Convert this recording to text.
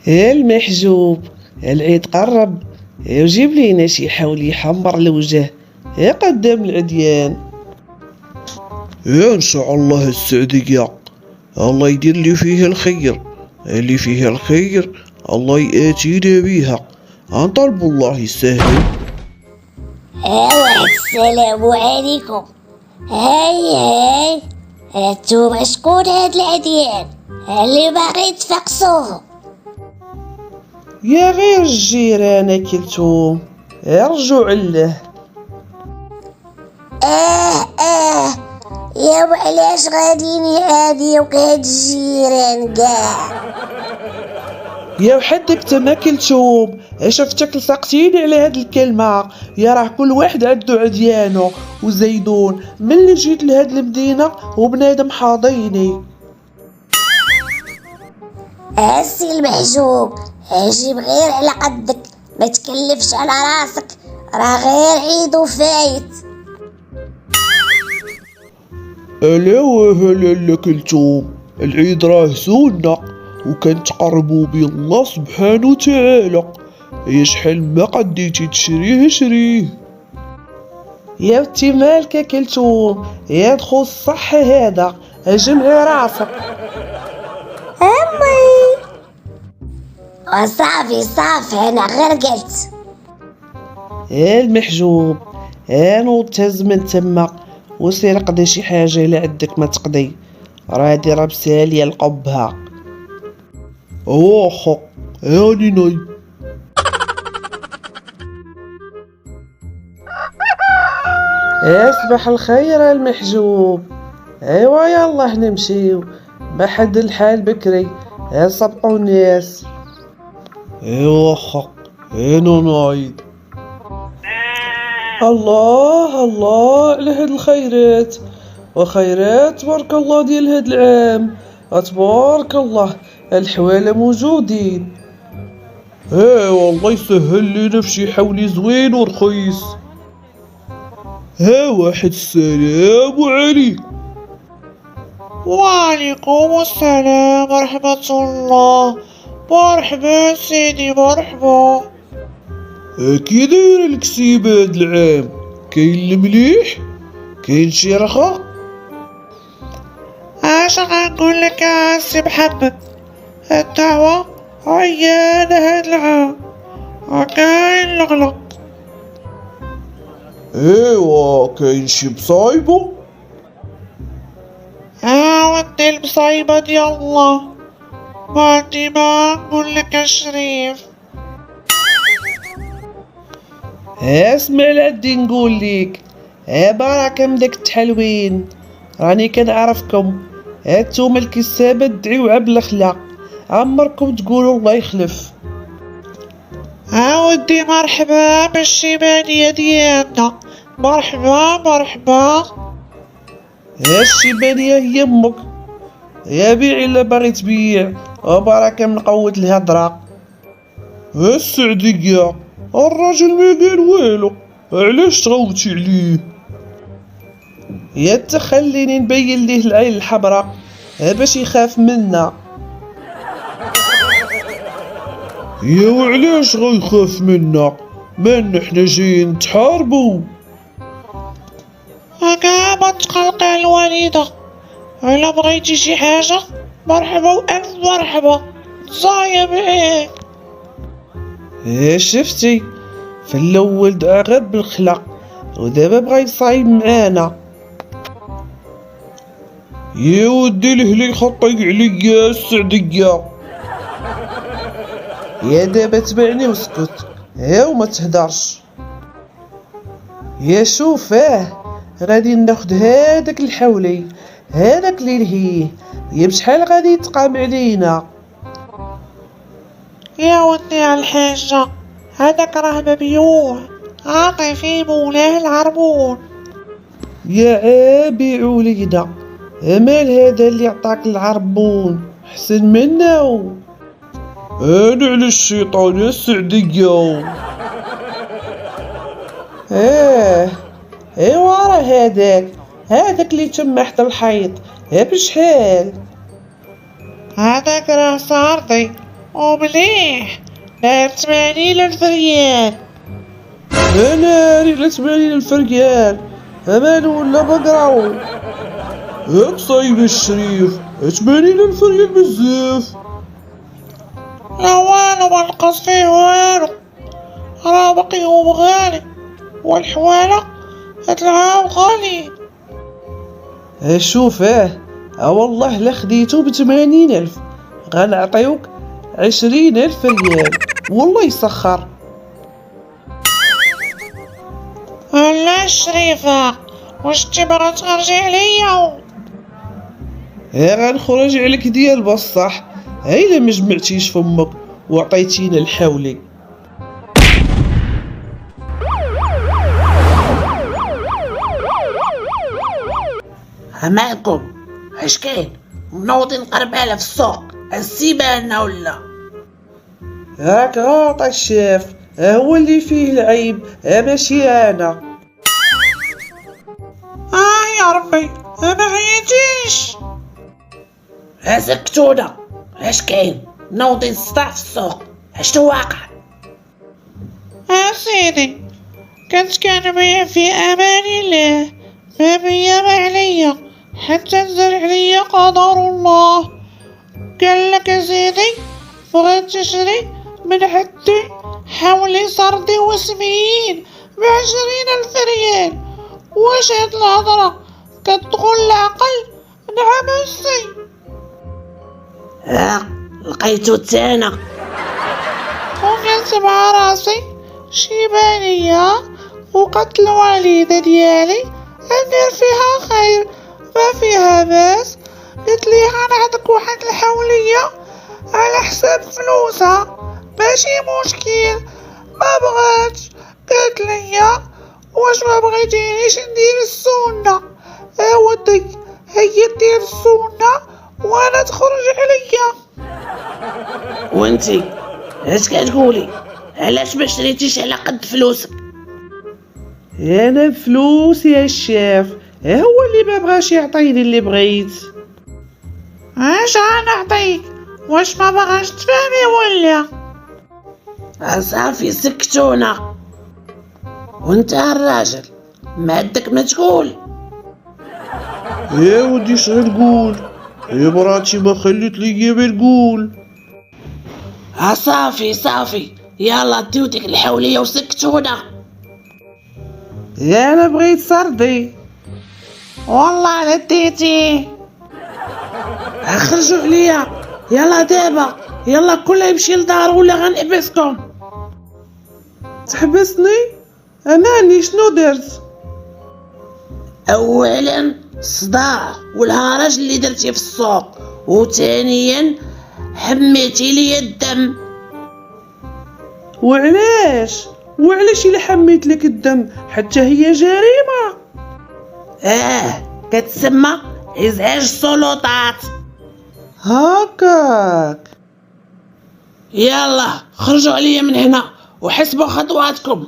يا المحجوب، العيد قرب. جيب لينا شي حول يحمر الوجه يا قدام العديان. إن شاء الله السعدية، الله يدير اللي فيه الخير، اللي فيه الخير الله يأتينا بيها، نطلب الله يسهل. السلام عليكم. هاي انتوما شكون هاد العديان اللي باغي تفقسوه؟ يا غير الجيران كلتوم، ارجعوا له. يا وعلاش غاديين يعاديوك هاد الجيران كاع؟ يا وحدك تما كلتوم، شفتك لصقتيني على هاد الكلمة. يا راه كل واحد عندو عديانو وزيدون. ملي جيت لهاد المدينة وبنادم حاضيني. السي المحجوب، جيب غير على قدك، ما تكلفش على راسك، راه غير عيد وفايت. ألا وهلا كلتوم، العيد راه سنة وكنتقربوا بالله سبحانه وتعالى، يا شحال ما قديتي تشريه شريه. يا ودي مالك كلتوم، يا دخل الصحة هذا، جمعي راسك. صافي انا غير قلت. يا المحجوب، نوض تهز من تما وسير قضي شي حاجة إلا عندك ما تقضي، راه هادي راه بسالية القبها. واخا هاني ناي. صباح الخير المحجوب. ايوا يلا نمشيو، بحد الحال بكري، سبقوا الناس. واخا انا نايض. الله على هاد الخيرات، وخيرات تبارك الله ديال هاد العام، تبارك الله الحوالة موجودين. والله يسهل لينا في شي حولي زوين ورخيص. واحد السلام عليكم. وعليكم السلام ورحمة الله. مرحبا سيدي مرحبا. كي داير الكسيب هاد العام؟ كاين المليح؟ كاين شي رخا؟ اش غنقول لك يا سي محمد، الدعوة عيانة هاد العام وكاين الغلط. ايوا كاين شي بصايبو؟ ودي المصايبة ديال الله، ما عندي ما نقول لك الشريف. اسمع لعدي نقول ليك، بركة من داك التحلوين، راني كنعرفكم، هانتوما الكسابة تدعيو عبد الخلا، عمركم تقولوا الله يخلف. ودي مرحبا بالشيبانية ديالنا، مرحبا. الشيبانية هي امك، يا بيع الا باغي تبيع، وبركة من قوة الهضرة. السعدية، الراجل ما قال والو، علاش تغوتي عليه؟ يا تخليني نبين ليه العين الحمراء باش يخاف منا. يا وعلاش غيخاف منا؟ من حنا جايين نتحاربو؟ هكا ما تقلقي الوالدة، الا بغيتي شي حاجة مرحبا والف مرحبا، صايب شفتي، في الاول دعا غير بالخلا، ودابا بغا يصايب معانا. يا ودي لهلي خطي عليا السعدية. يا دابا تبعني وسكت، وما تهدرش. يا شوف، غادي ناخد هذاك الحولي، هذاك اللي لهيه، يا بشحال غادي يتقام علينا. يا ودي على الحاجة، هذاك راه مبيوع، عاطي فيه مولاه العربون. يا عابي وليدة، مال هذا اللي عطاك العربون حسن منه؟ انا على الشيطان يا السعدية. ايوا راه هذاك اللي تم حتى الحيط، بشحال؟ هذاك راه صارتي ومليح داير 80,000 ريال. انا على 80,000 ريال، امان ولا بقراو؟ هاك صايب الشريف، 80,000 ريال بزاف. لا والو منقص فيه والو، راه باقي هو غالي والحوالة هتلعاو غاليين. شوف والله لا خديتو ب80,000 غنعطيوك 20,000 ريال والله يسخر. لا شريفة، واش انتي باغا تخرجي عليا؟ غنخرج عليك ديال بصح، الا ما جمعتيش فمك وعطيتينا الحولي. مالكم؟ اش كاين؟ منوضين قربالة في السوق، السيبانة ولا؟ راك غلط الشاف، هو اللي فيه العيب ماشي انا. يا ربي ما عييتيش؟ سكتونا، اش كاين؟ منوضين الصداع في السوق، اش واقع؟ سيدي كنت كنبيع في امان الله، ما بيا ما عليا حتى نزل عليا قدر الله. قالك يا سيدي بغيت تشري من حدي حولي سردي وسميين ب20,000 ريال. واش هاد الهضرة كتدخل العقل؟ نعم السي. لقيتو تانا. وكنت مع راسي شيبانية وقتل الوالدة ديالي ندير فيها خير ما فيها باس. قلت لي غنعطيك واحد الحولية على حساب فلوسها ماشي مشكل. ما بغاتش، قالت لي واش ما بغيتينيش ندير السنة؟ ودي هي دير السنة وانا تخرج عليا. وانتي اش كتقولي؟ علاش ما شريتيش على قد فلوسك؟ انا فلوس يا الشاف، هو اللي ما بغاش يعطيني اللي بغيت. اش غنعطيك؟ واش ما بغاش تفهمي ولا؟ صافي سكتونا. وانت الراجل ما عندك ما تقول؟ يا ودي اش غنقول؟ يا مراتي ما خليت لي ما نقول. صافي يلا ديو ديك الحولية وسكتونا. انا بغيت سردي. والله لا ديتي. خرجوا عليا يلا دابا، يلا كل يمشي لدار ولا غنحبسكم. تحبسني؟ اماني شنو درت؟ اولا صداع والهرج اللي درتي في السوق، وثانيا حميتي لي الدم. وعلاش الا حميت لك الدم حتى هي جريمة؟ كتسمى ازعاج السلطات. هاكاك. يلا خرجوا عليا من هنا وحسبوا خطواتكم.